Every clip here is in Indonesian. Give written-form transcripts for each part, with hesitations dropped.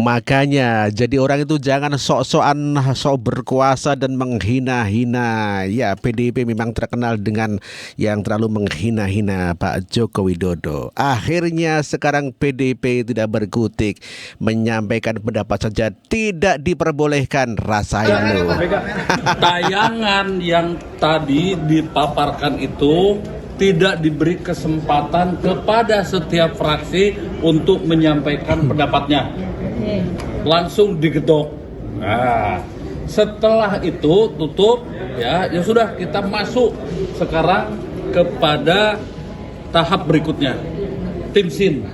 Makanya jadi orang itu jangan sok-sokan sok berkuasa dan menghina-hina. Ya, PDIP memang terkenal dengan yang terlalu menghina-hina Pak Joko Widodo. Akhirnya sekarang PDIP tidak berkutik, menyampaikan pendapat saja tidak diperbolehkan. Rasain lo. Tayangan yang tadi dipaparkan itu tidak diberi kesempatan kepada setiap fraksi untuk menyampaikan pendapatnya. Langsung digedok. Nah, setelah itu tutup ya sudah, kita masuk sekarang kepada tahap berikutnya. Tim SIN.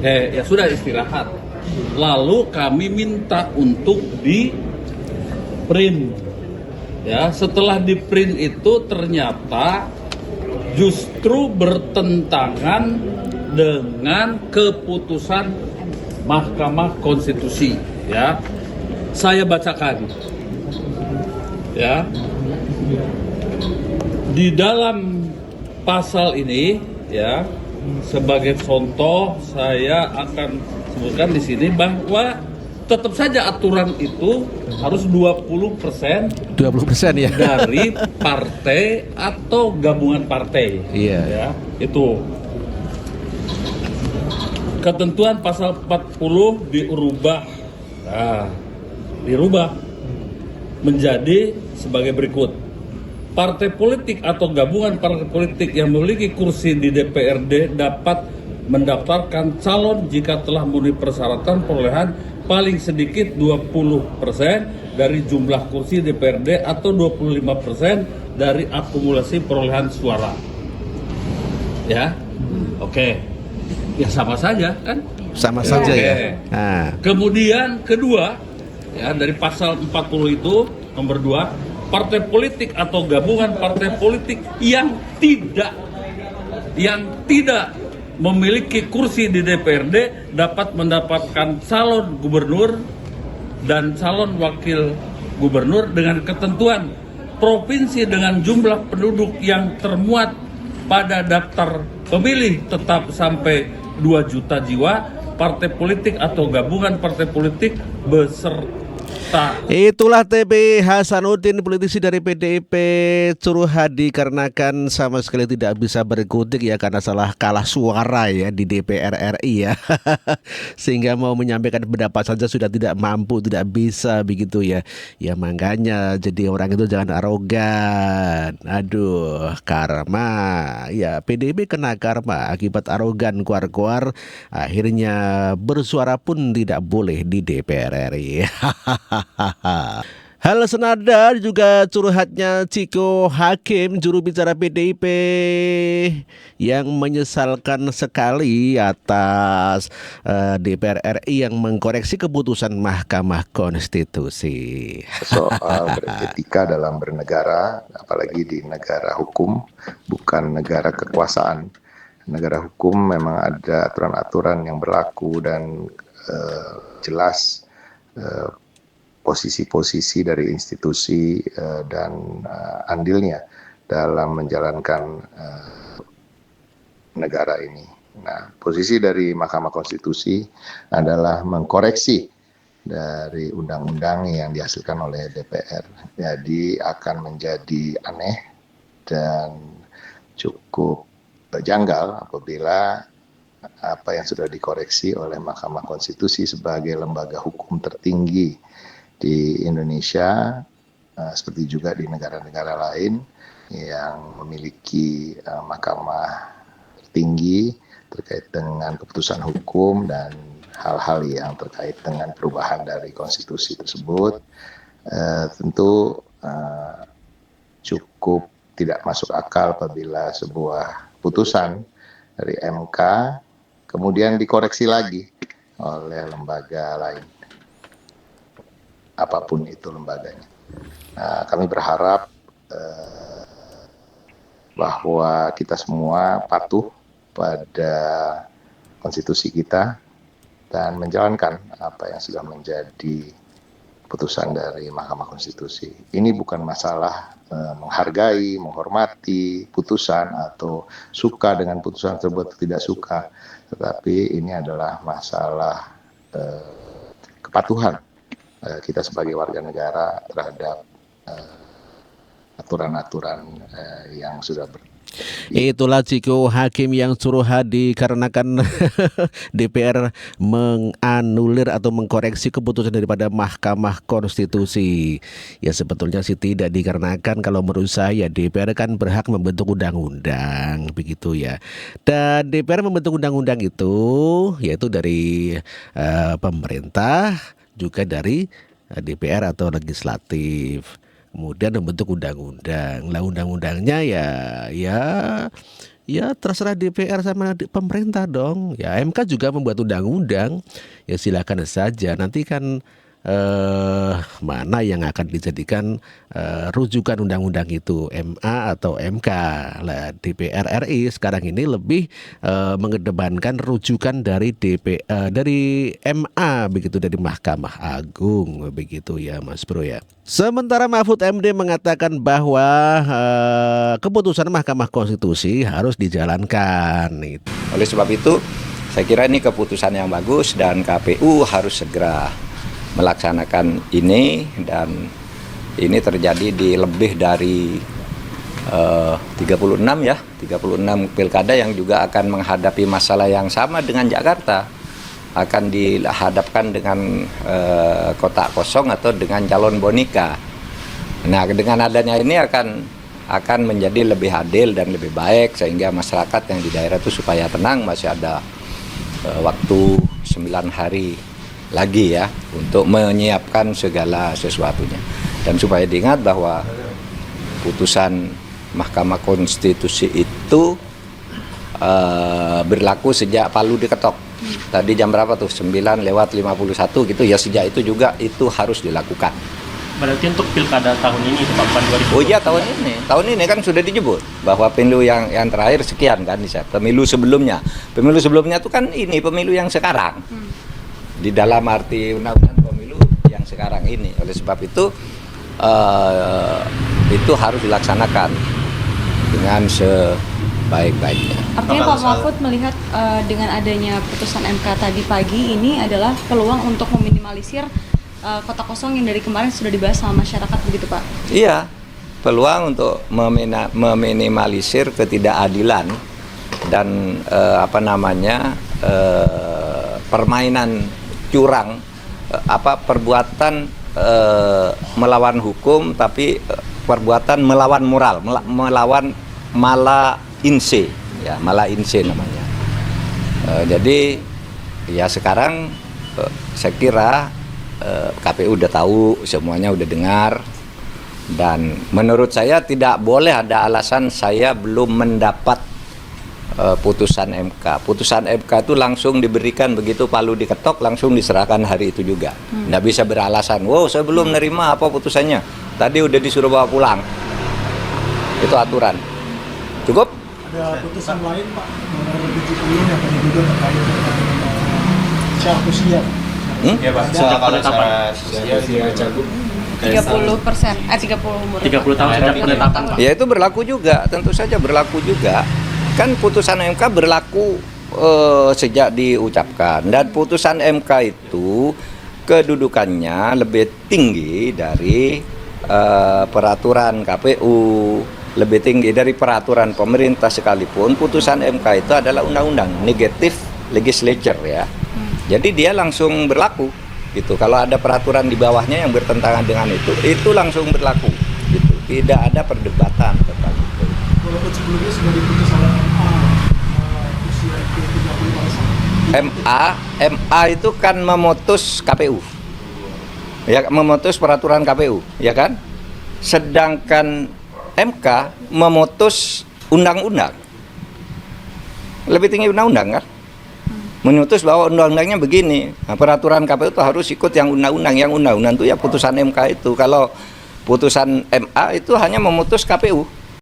Ya sudah, istirahat. Lalu kami minta untuk di print. Ya, setelah di print itu ternyata justru bertentangan dengan keputusan Mahkamah Konstitusi. Ya, saya bacakan. Ya, di dalam pasal ini, ya, sebagai contoh saya akan sebutkan di sini bahwa tetap saja aturan itu harus 20% 20% ya. dari partai atau gabungan partai. Iya. Ya, itu. Ketentuan pasal 40 dirubah. Nah, dirubah menjadi sebagai berikut. Partai politik atau gabungan partai politik yang memiliki kursi di DPRD dapat mendaftarkan calon jika telah memenuhi persyaratan perolehan paling sedikit 20% dari jumlah kursi DPRD atau 25% dari akumulasi perolehan suara. Ya, oke. Ya sama saja kan? Sama saja ya. Nah. Kemudian kedua, ya, dari pasal 40 itu nomor 2, partai politik atau gabungan partai politik yang tidak memiliki kursi di DPRD dapat mendapatkan calon gubernur dan calon wakil gubernur dengan ketentuan provinsi dengan jumlah penduduk yang termuat pada daftar pemilih tetap sampai 2 juta jiwa, partai politik atau gabungan partai politik beserta. Itulah TB Hasanuddin, politisi dari PDIP, curhat dikarenakan sama sekali tidak bisa berkutik ya karena salah kalah suara ya di DPR RI ya. Sehingga mau menyampaikan pendapat saja sudah tidak mampu, tidak bisa begitu ya. Ya makanya jadi orang itu jangan arogan. Aduh, karma. Ya PDIP kena karma akibat arogan kuar-kuar, akhirnya bersuara pun tidak boleh di DPR RI. Hal senada juga curhatnya Ciko Hakim, juru bicara PDIP, yang menyesalkan sekali atas DPR RI yang mengkoreksi keputusan Mahkamah Konstitusi. Soal beretika dalam bernegara, apalagi di negara hukum, bukan negara kekuasaan. Negara hukum memang ada aturan-aturan yang berlaku dan jelas posisi-posisi dari institusi dan andilnya dalam menjalankan negara ini. Nah, posisi dari Mahkamah Konstitusi adalah mengkoreksi dari undang-undang yang dihasilkan oleh DPR. Jadi akan menjadi aneh dan cukup janggal apabila apa yang sudah dikoreksi oleh Mahkamah Konstitusi sebagai lembaga hukum tertinggi di Indonesia, seperti juga di negara-negara lain yang memiliki mahkamah tertinggi terkait dengan keputusan hukum dan hal-hal yang terkait dengan perubahan dari konstitusi tersebut, tentu cukup tidak masuk akal apabila sebuah putusan dari MK kemudian dikoreksi lagi oleh lembaga lain, apapun itu lembaganya. Nah, kami berharap bahwa kita semua patuh pada konstitusi kita dan menjalankan apa yang sudah menjadi putusan dari Mahkamah Konstitusi. Ini bukan masalah menghargai, menghormati putusan atau suka dengan putusan tersebut, tidak suka, tetapi ini adalah masalah kepatuhan kita sebagai warga negara terhadap aturan-aturan yang sudah Itulah Ciko hakim yang curhat dikarenakan DPR menganulir atau mengkoreksi keputusan daripada Mahkamah Konstitusi. Ya sebetulnya sih tidak dikarenakan, kalau menurut saya DPR kan berhak membentuk undang-undang begitu ya. Dan DPR membentuk undang-undang itu yaitu dari pemerintah, juga dari DPR atau legislatif. Kemudian membentuk undang-undang. Lah undang-undangnya ya terserah DPR sama pemerintah dong. Ya MK juga membuat undang-undang. Ya silakan saja. Nanti kan mana yang akan dijadikan rujukan undang-undang itu, MA atau MK. Lah DPR RI sekarang ini lebih mengedepankan rujukan dari dari MA begitu, dari Mahkamah Agung begitu ya Mas Bro ya. Sementara Mahfud MD mengatakan bahwa keputusan Mahkamah Konstitusi harus dijalankan. Oleh sebab itu, saya kira ini keputusan yang bagus dan KPU harus segera melaksanakan ini, dan ini terjadi di lebih dari 36 pilkada yang juga akan menghadapi masalah yang sama dengan Jakarta, akan dihadapkan dengan kotak kosong atau dengan calon boneka. Nah, dengan adanya ini akan menjadi lebih adil dan lebih baik, sehingga masyarakat yang di daerah itu supaya tenang, masih ada waktu 9 hari lagi ya untuk menyiapkan segala sesuatunya. Dan supaya diingat bahwa putusan Mahkamah Konstitusi itu berlaku sejak Palu diketok. Tadi jam berapa tuh? 9:51 gitu ya, sejak itu juga itu harus dilakukan. Berarti untuk pilkada tahun ini itu Pak, 2020. Oh iya, tahun ini kan sudah disebut bahwa pemilu yang terakhir sekian kan, pemilu sebelumnya itu kan ini pemilu yang sekarang. Di dalam arti undang-undang pemilu yang sekarang ini. Oleh sebab itu harus dilaksanakan dengan sebaik-baiknya. Artinya Pak Mahfud melihat dengan adanya putusan MK tadi pagi ini adalah peluang untuk meminimalisir kotak kosong yang dari kemarin sudah dibahas sama masyarakat, begitu Pak? Iya, peluang untuk meminimalisir ketidakadilan dan permainan curang, perbuatan melawan hukum, tapi perbuatan melawan moral, melawan mala inse namanya. Jadi ya sekarang saya kira KPU udah tahu, semuanya udah dengar, dan menurut saya tidak boleh ada alasan saya belum mendapat putusan MK. Putusan MK itu langsung diberikan begitu Palu diketok, langsung diserahkan hari itu juga. Nggak bisa beralasan, wow saya belum nerima apa putusannya, tadi udah disuruh bawa pulang. Itu aturan. Cukup? Ada putusan lain Pak, nomor 70 yang tadi juga terkait dengan syarat usia. Ya Pak, sejak penetapan usia cagup 30 umur. 30 tahun sejak penetapan Pak. Ya itu berlaku juga, tentu saja berlaku juga. Kan putusan MK berlaku sejak diucapkan, dan putusan MK itu kedudukannya lebih tinggi dari peraturan KPU, lebih tinggi dari peraturan pemerintah sekalipun. Putusan MK itu adalah undang-undang, negative legislature ya. Jadi dia langsung berlaku gitu. Kalau ada peraturan di bawahnya yang bertentangan dengan itu langsung berlaku gitu. Tidak ada perdebatan tentang itu. Walaupun sebelumnya sudah diputus oleh MA usia 35 tahun. MA itu kan memutus KPU. Ya, memutus peraturan KPU, ya kan? Sedangkan MK memutus undang-undang. Lebih tinggi undang-undang kan? Memutus bahwa undang-undangnya begini. Nah, peraturan KPU itu harus ikut yang undang-undang. Yang undang-undang itu ya putusan MK itu. Kalau putusan MA itu hanya memutus KPU.